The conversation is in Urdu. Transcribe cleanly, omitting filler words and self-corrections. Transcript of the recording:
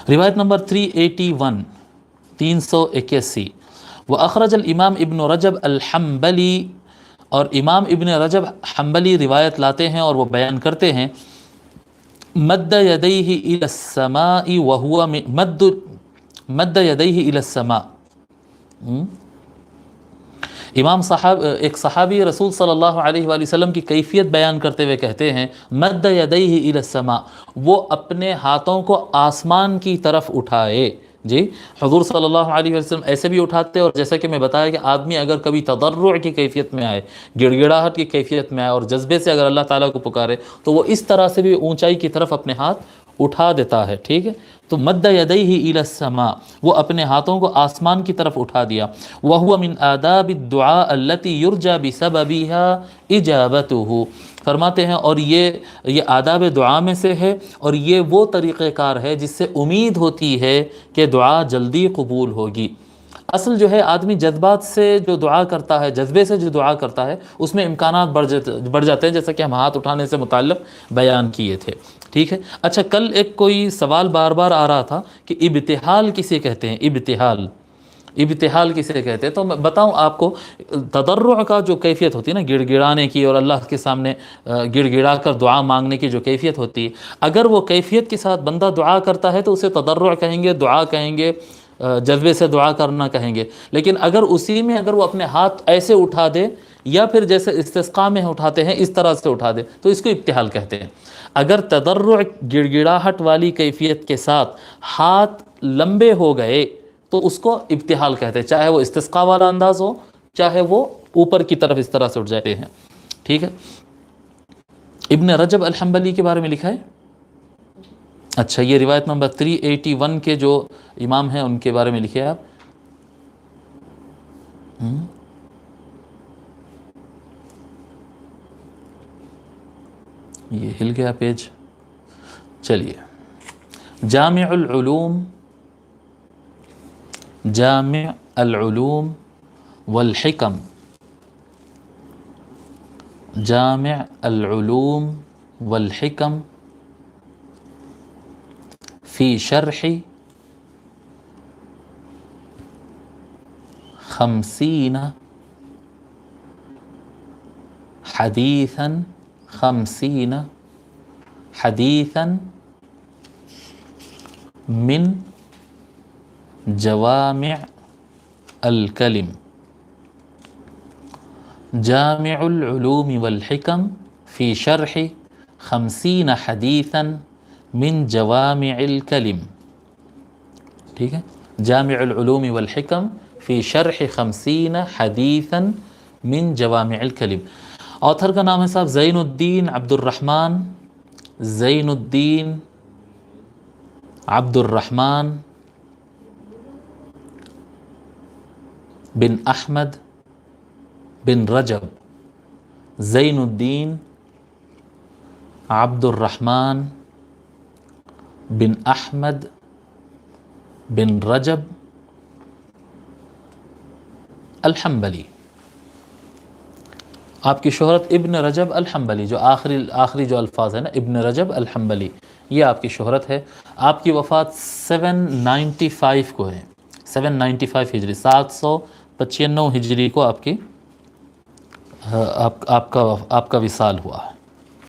روایت نمبر 381 381 وہ اخرج الامام ابن رجب الحنبلی، اور امام ابن رجب حنبلی روایت لاتے ہیں اور وہ بیان کرتے ہیں مد یدیہ الی السماء وہو مد یدیہ الی السماء، امام صاحب ایک صحابی رسول صلی اللہ علیہ وآلہ وسلم کی کیفیت بیان کرتے ہوئے کہتے ہیں مد یدیہ الی السماء، وہ اپنے ہاتھوں کو آسمان کی طرف اٹھائے۔ جی حضور صلی اللہ علیہ وسلم ایسے بھی اٹھاتے، اور جیسا کہ میں بتایا کہ آدمی اگر کبھی تضرع کی کیفیت میں آئے، گڑ گڑاہٹ کی کیفیت میں آئے اور جذبے سے اگر اللہ تعالیٰ کو پکارے تو وہ اس طرح سے بھی اونچائی کی طرف اپنے ہاتھ اٹھا دیتا ہے، ٹھیک ہے۔ تو مد یدیہ الی السماء، وہ اپنے ہاتھوں کو آسمان کی طرف اٹھا دیا۔ وَهُوَ مِنْ آدَابِ الدُّعَاءِ الَّتِي يُرْجَى بِسَبَبِهَا إِجَابَتُهُ، فرماتے ہیں اور یہ آداب دعا میں سے ہے، اور یہ وہ طریقہ کار ہے جس سے امید ہوتی ہے کہ دعا جلدی قبول ہوگی۔ اصل جو ہے آدمی جذبات سے جو دعا کرتا ہے، جذبے سے جو دعا کرتا ہے، اس میں امکانات بڑھ جاتے ہیں، جیسا کہ ہم ہاتھ اٹھانے سے متعلق بیان کیے تھے، ٹھیک ہے۔ اچھا، کل ایک کوئی سوال بار بار آ رہا تھا کہ ابتحال کسے کہتے ہیں؟ ابتحال کسے کہتے ہیں؟ تو میں بتاؤں آپ کو، تضرع کا جو کیفیت ہوتی ہے نا، گڑ گڑانے کی اور اللہ کے سامنے گڑ گڑا کر دعا مانگنے کی جو کیفیت ہوتی ہے، اگر وہ کیفیت کے ساتھ بندہ دعا کرتا ہے تو اسے تضرع کہیں گے، دعا کہیں گے، جذبے سے دعا کرنا کہیں گے۔ لیکن اگر اسی میں اگر وہ اپنے ہاتھ ایسے اٹھا دے، یا پھر جیسے استسقاء میں اٹھاتے ہیں اس طرح سے اٹھا دے، تو اس کو ابتحال کہتے ہیں۔ اگر تضرع گڑ گڑاہٹ والی کیفیت کے ساتھ ہاتھ لمبے ہو گئے تو اس کو ابتحال کہتے ہیں، چاہے وہ استسقاء والا انداز ہو، چاہے وہ اوپر کی طرف اس طرح سے اٹھ جاتے ہیں، ٹھیک ہے۔ ابن رجب الحنبلی کے بارے میں لکھا ہے۔ اچھا، یہ روایت نمبر 381 کے جو امام ہیں ان کے بارے میں لکھے آپ۔ یہ ہل گیا پیج، چلیے۔ جامع العلوم والحکم، جامع العلوم والحکم فی شرح 50 حدیثا من جوامع الکلم، جامع العلوم والحکم فی شرح 50 حدیثا من جوامع الکلم، ٹھیک ہے۔ جامع العلوم والحکم فی شرح 50 حدیثا من جوامع الکلم۔ آتھر کا نام ہے صاحب زین الدین عبد الرحمن بن احمد بن رجب، زین الدین عبد الرحمن بن احمد بن رجب الحنبلی۔ آپ کی شہرت ابن رجب الحنبلی، جو آخری جو الفاظ ہے نا، ابن رجب الحنبلی، یہ آپ کی شہرت ہے۔ آپ کی وفات 795 کو ہے، 795 ہجری، 795 ہجری کو آپ کا وصال ہوا ہے۔